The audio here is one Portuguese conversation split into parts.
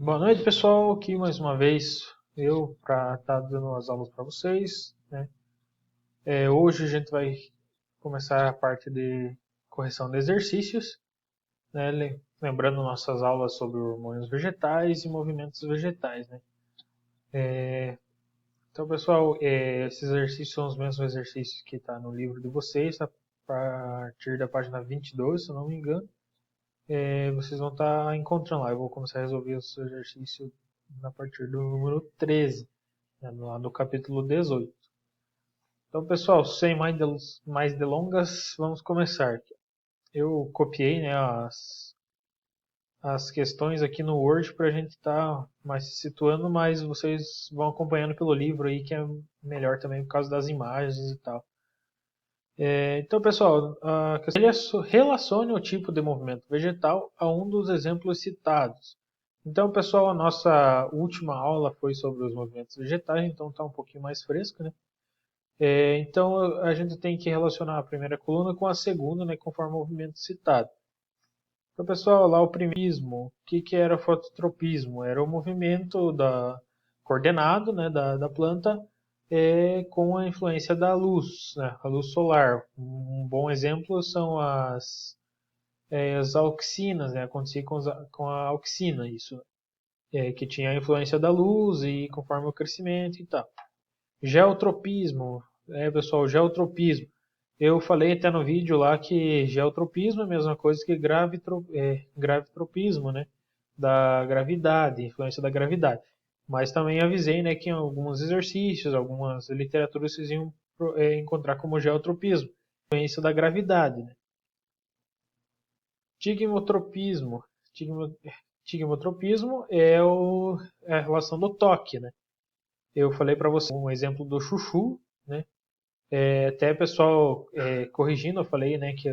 Boa noite, pessoal. Aqui mais uma vez eu para estar dando as aulas para vocês, né? Hoje a gente vai começar a parte de correção de exercícios, né? Lembrando nossas aulas sobre hormônios vegetais e movimentos vegetais, né? Então, pessoal, esses exercícios são os mesmos exercícios que está no livro de vocês, a partir da página 22, se eu não me engano. Vocês vão estar encontrando lá. Eu vou começar a resolver o seu exercício a partir do número 13, né, lá no capítulo 18. Então, pessoal, sem mais delongas, vamos começar. Eu copiei, né, as questões aqui no Word para a gente estar mais se situando, mas vocês vão acompanhando pelo livro aí, que é melhor também por causa das imagens e tal. Então, pessoal, a questão é relacione o tipo de movimento vegetal a um dos exemplos citados. Então, pessoal, a nossa última aula foi sobre os movimentos vegetais, então está um pouquinho mais fresco, né? Então, a gente tem que relacionar a primeira coluna com a segunda, né, conforme o movimento citado. Então, pessoal, lá o primismo, o que era o fototropismo? Era o movimento coordenado, né, da planta com a influência da luz, né, a luz solar. Um bom exemplo são as auxinas, né, acontecia com a auxina, isso, que tinha a influência da luz e conforme o crescimento e tal. Geotropismo, pessoal, geotropismo. Eu falei até no vídeo lá que geotropismo é a mesma coisa que gravitropismo, né? Da gravidade, influência da gravidade. Mas também avisei, né, que em alguns exercícios, algumas literaturas vocês iam encontrar como geotropismo, influência da gravidade, né? Tigmotropismo. Tigmotropismo é a relação do toque, né? Eu falei para você um exemplo do chuchu, né? Até pessoal corrigindo, eu falei, né, que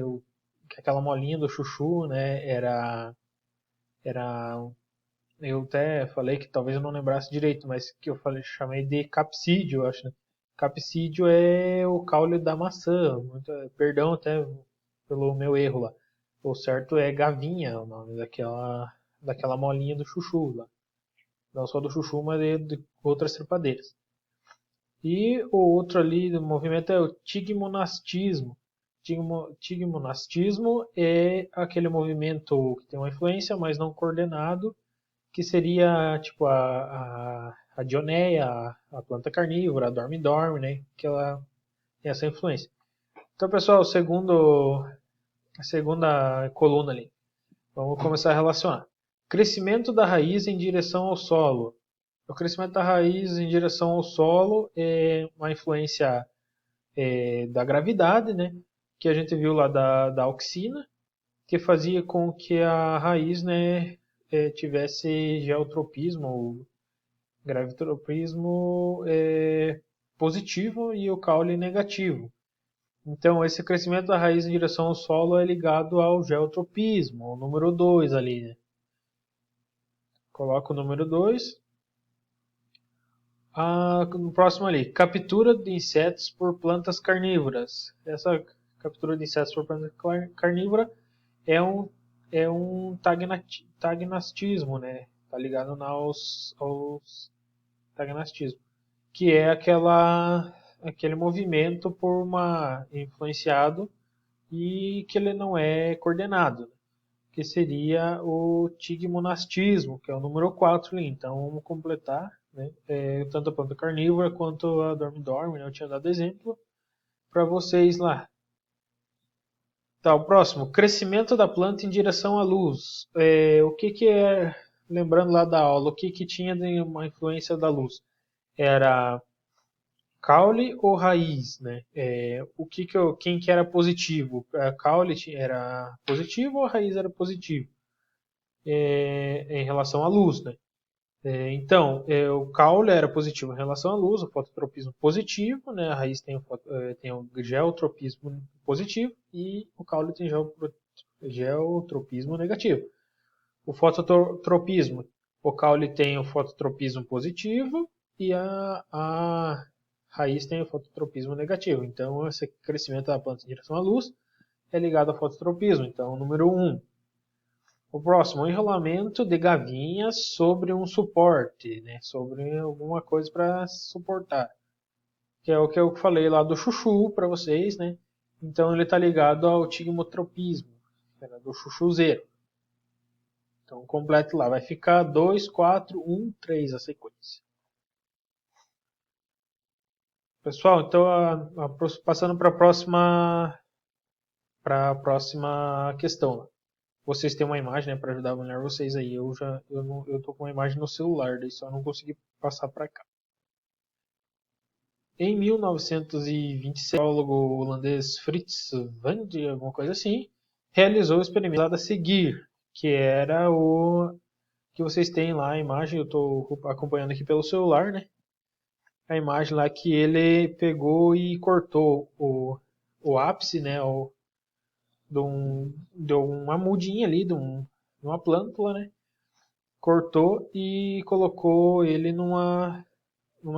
aquela molinha do chuchu, né, era, eu até falei que talvez eu não lembrasse direito, mas que eu falei, chamei de capsídeo, eu acho, né? Capsídeo é o caule da maçã, perdão até pelo meu erro lá. O certo é gavinha, o nome daquela molinha do chuchu lá. Não só do chuchu, mas de outras trepadeiras. E o outro ali do movimento é o tigmonastismo. Tigmonastismo é aquele movimento que tem uma influência, mas não coordenado, que seria tipo a dioneia, a planta carnívora, a dorme-dorme, né? Que ela tem essa influência. Então, pessoal, a segunda coluna ali. Vamos começar a relacionar. Crescimento da raiz em direção ao solo. O crescimento da raiz em direção ao solo é uma influência da gravidade, né? Que a gente viu lá da auxina, que fazia com que a raiz, né, tivesse geotropismo, ou gravitropismo positivo e o caule negativo. Então, esse crescimento da raiz em direção ao solo é ligado ao geotropismo, o número 2 ali, né? Coloca o número 2. No próximo ali, captura de insetos por plantas carnívoras. Essa captura de insetos por planta carnívora é um tagnastismo, né? Tá ligado aos tagnastismo, que é aquele movimento por uma influenciado e que ele não é coordenado, que seria o tigmonastismo, que é o número 4 ali. Então vamos completar, né? Tanto a planta carnívora quanto a dorme-dorme, né? Eu tinha dado exemplo para vocês lá. Tá, o próximo, crescimento da planta em direção à luz. O que é, lembrando lá da aula, o que tinha de uma influência da luz? Era caule ou raiz, né? Quem que era positivo? A caule era positivo ou a raiz era positivo? Em relação à luz, né? Então, o caule era positivo em relação à luz, o fototropismo positivo, né? A raiz tem o geotropismo positivo e o caule tem geotropismo negativo. O fototropismo, o caule tem o fototropismo positivo e a raiz tem o fototropismo negativo. Então, esse crescimento da planta em direção à luz é ligado ao fototropismo. Então, número 1. O próximo, o enrolamento de gavinhas sobre um suporte, né? Sobre alguma coisa para suportar. Que é o que eu falei lá do chuchu para vocês, né? Então ele está ligado ao tigmotropismo, do chuchuzeiro. Então completo lá, vai ficar 2, 4, 1, 3 a sequência. Pessoal, então passando para a próxima questão. Vocês têm uma imagem, né, para ajudar a avaliar vocês aí. Eu tô com uma imagem no celular, daí só não consegui passar para cá. Em 1926, o biólogo holandês Frits van de alguma coisa assim, realizou o experimento a seguir, que era o que vocês têm lá a imagem, eu estou acompanhando aqui pelo celular, né? A imagem lá que ele pegou e cortou o ápice, né? De uma mudinha ali, de uma plântula, né? Cortou e colocou ele numa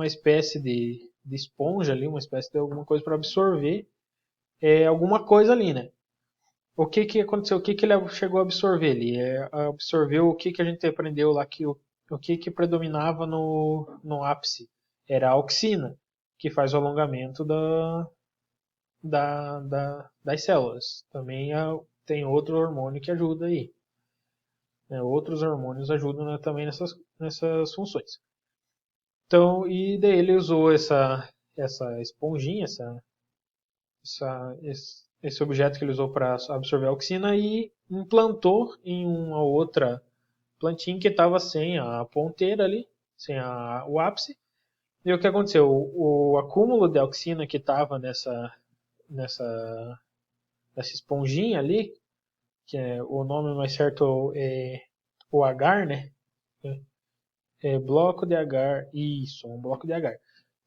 espécie de esponja ali, uma espécie de alguma coisa para absorver alguma coisa ali, né? O que que aconteceu? O que que ele chegou a absorver? Ele absorveu o que que a gente aprendeu lá, que o que que predominava no ápice? Era a auxina, que faz o alongamento das células. Também tem outro hormônio que ajuda aí. Né? Outros hormônios ajudam, né, também nessas funções. Então, e daí ele usou essa esponjinha, esse objeto que ele usou para absorver a auxina e implantou em uma outra plantinha que estava sem a ponteira ali, sem o ápice. E o que aconteceu? O acúmulo de auxina que estava nessa esponjinha ali, que o nome mais certo é o agar, né? Bloco de agar, isso, um bloco de agar.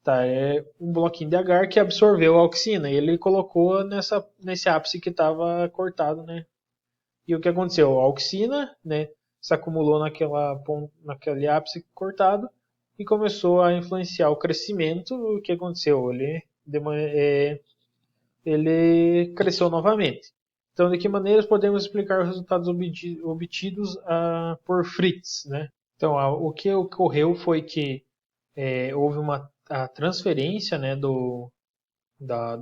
Tá, é um bloquinho de agar que absorveu a auxina e ele colocou nesse ápice que estava cortado, né? E o que aconteceu? A auxina, né, se acumulou naquele ápice cortado e começou a influenciar o crescimento. O que aconteceu? Ele cresceu novamente. Então, de que maneiras podemos explicar os resultados obtidos por Fritz, né? Então, o que ocorreu foi que houve a transferência, né, da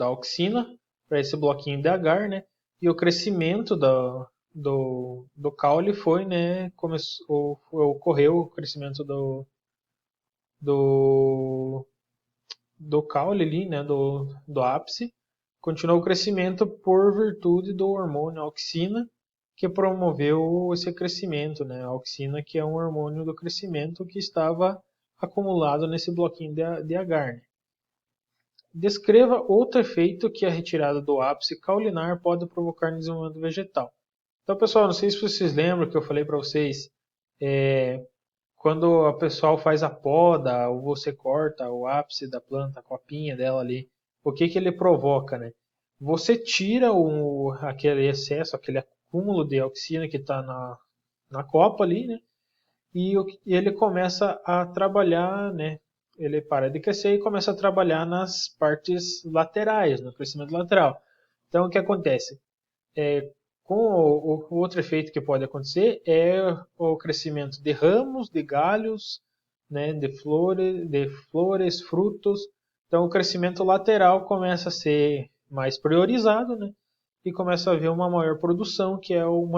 auxina para esse bloquinho de agar, né, e o crescimento do caule foi, né, ocorreu o crescimento do, do caule ali, né, do ápice, continuou o crescimento por virtude do hormônio auxina, que promoveu esse crescimento, né? A auxina, que é um hormônio do crescimento que estava acumulado nesse bloquinho de agar. Né? Descreva outro efeito que a retirada do ápice caulinar pode provocar no desenvolvimento vegetal. Então, pessoal, não sei se vocês lembram que eu falei para vocês, quando a pessoal faz a poda ou você corta o ápice da planta, a copinha dela ali, o que que ele provoca, né? Você tira aquele excesso, aquele acúmulo de auxina que está na copa ali, né? E ele começa a trabalhar, né? Ele para de crescer e começa a trabalhar nas partes laterais, no crescimento lateral. Então, o que acontece? Com o outro efeito que pode acontecer é o crescimento de ramos, de galhos, né, de flores, frutos. Então, o crescimento lateral começa a ser mais priorizado, né, e começa a haver uma maior produção, que é um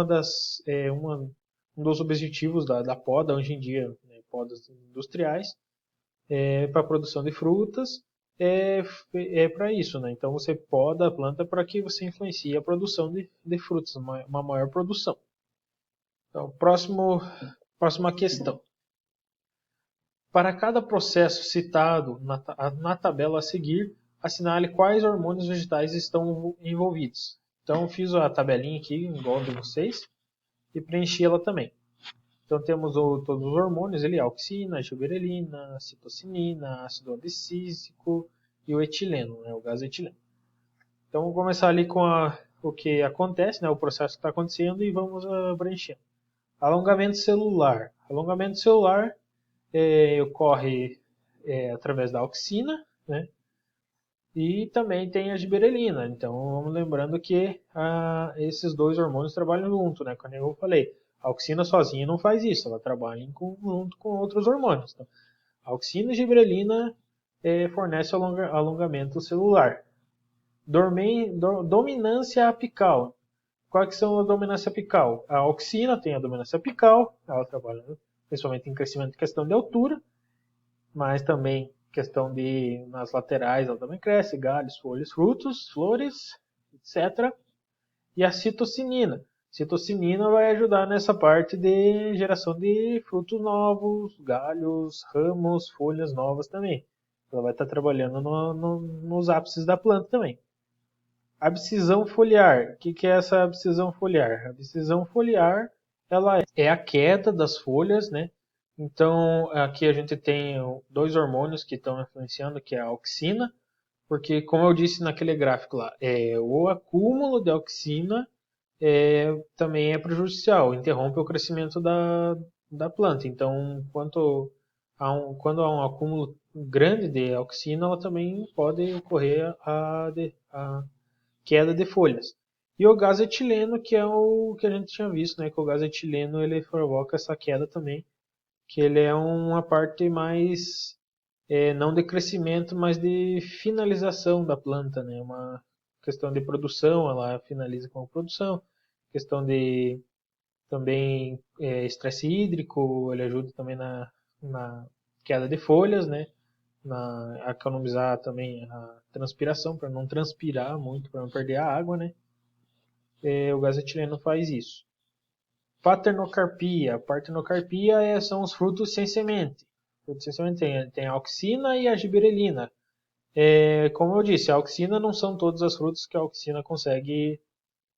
dos objetivos da poda hoje em dia, né, podas industriais, para a produção de frutas, para isso, né? Então você poda a planta para que você influencie a produção de frutas, uma maior produção. Então, próxima questão. Para cada processo citado na tabela a seguir, assinale quais hormônios vegetais estão envolvidos. Então, fiz a tabelinha aqui, igual de vocês, e preenchi ela também. Então temos todos os hormônios, a auxina, a gilberelina, a citocinina, ácido abscísico e o etileno, né, o gás etileno. Então vamos começar ali com o que acontece, né, o processo que está acontecendo e vamos preenchendo. Alongamento celular. Alongamento celular ocorre através da auxina, né, E também tem a giberelina. Então, vamos lembrando que esses dois hormônios trabalham junto, né? Como eu falei, a auxina sozinha não faz isso, ela trabalha junto com outros hormônios. Então, a auxina e giberelina fornece alongamento celular. Dominância apical. Quais que são a dominância apical? A auxina tem a dominância apical, ela trabalha principalmente em crescimento de questão de altura, mas também questão de nas laterais ela também cresce, galhos, folhas, frutos, flores, etc. E a citocinina. Citocinina vai ajudar nessa parte de geração de frutos novos, galhos, ramos, folhas novas também. Ela vai estar trabalhando nos ápices da planta também. Abscisão foliar. O que é essa abscisão foliar? A abscisão foliar ela é a queda das folhas, né? Então, aqui a gente tem dois hormônios que estão influenciando, que é a auxina, porque, como eu disse naquele gráfico lá, o acúmulo de auxina também é prejudicial, interrompe o crescimento da planta. Então, quando há um acúmulo grande de auxina, ela também pode ocorrer a queda de folhas. E o gás etileno, que é o que a gente tinha visto, né? Que o gás etileno ele provoca essa queda também, que ele é uma parte mais não de crescimento, mas de finalização da planta, né? Uma questão de produção, ela finaliza com a produção. Questão de também estresse hídrico, ele ajuda também na queda de folhas, né? A economizar também a transpiração, para não transpirar muito, para não perder a água, né? O gás etileno faz isso. Paternocarpia. Paternocarpia são os frutos sem semente. Frutos sem semente tem a auxina e a giberelina. Como eu disse, a auxina não são todas as frutas que a auxina consegue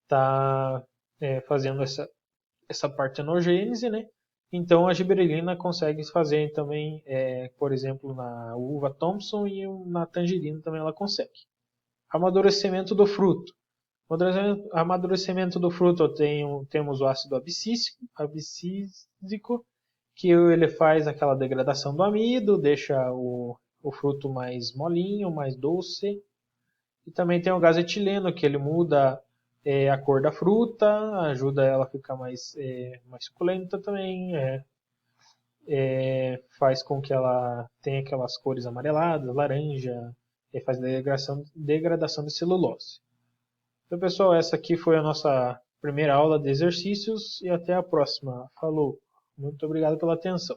estar fazendo essa partenogênese, né? Então a giberelina consegue fazer também, por exemplo, na uva Thompson e na tangerina também ela consegue. Amadurecimento do fruto. Amadurecimento do fruto temos o ácido abscísico, que ele faz aquela degradação do amido, deixa o fruto mais molinho, mais doce. E também tem o gás etileno, que ele muda a cor da fruta, ajuda ela a ficar mais suculenta também, faz com que ela tenha aquelas cores amareladas, laranja, faz degradação de celulose. Então, pessoal, essa aqui foi a nossa primeira aula de exercícios e até a próxima. Falou! Muito obrigado pela atenção.